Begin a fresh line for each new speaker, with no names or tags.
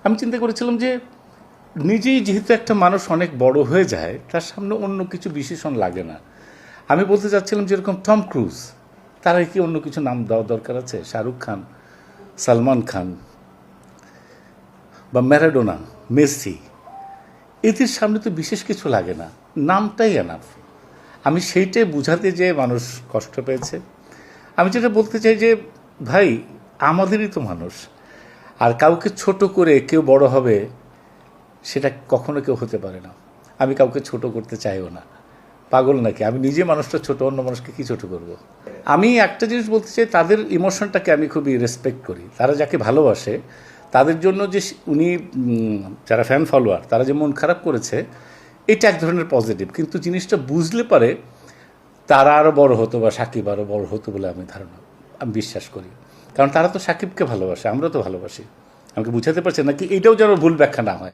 আমি চিন্তা করেছিলাম যে নিজেই যেহেতু একটা মানুষ অনেক বড় হয়ে যায়, তার সামনে অন্য কিছু বিশেষণ লাগে না। আমি বলতে চাচ্ছিলাম যেরকম টম ক্রুজ, তারা কি অন্য কিছু নাম দেওয়া দরকার আছে? শাহরুখ খান, সালমান খান বা ম্যারাডোনা, মেসি, এদের সামনে তো বিশেষ কিছু লাগে না, নামটাই এনাফ। আমি সেইটাই বুঝাতে যেয়ে মানুষ কষ্ট পেয়েছে। আমি যেটা বলতে চাই যে ভাই, আমাদেরই তো মানুষ, আর কাউকে ছোট করে কেউ বড় হবে সেটা কখনো কেউ হতে পারে না। আমি কাউকে ছোট করতে চাইও না, পাগল নাকি? আমি নিজে মানুষটা ছোট, অন্য মানুষকে কি ছোট করব? আমি একটা জিনিস বলতে চাই, তাদের ইমোশনটাকে আমি খুবই রেসপেক্ট করি। তারা যাকে ভালোবাসে তাদের জন্য যে উনি যারা ফ্যান ফলোয়ার তারা যে মন খারাপ করেছে, এটা এক ধরনের পজিটিভ। কিন্তু জিনিসটা বুঝলে পারে তারা আরও বড় হতো বা সাকিব আরও বড় হতো বলে আমি বিশ্বাস করি। কারণ তারা তো সাকিবকে ভালোবাসে, আমরা তো ভালোবাসি। আমাকে বুঝাতে পারছেন নাকি? এটাও যেন ভুল ব্যাখ্যা না হয়।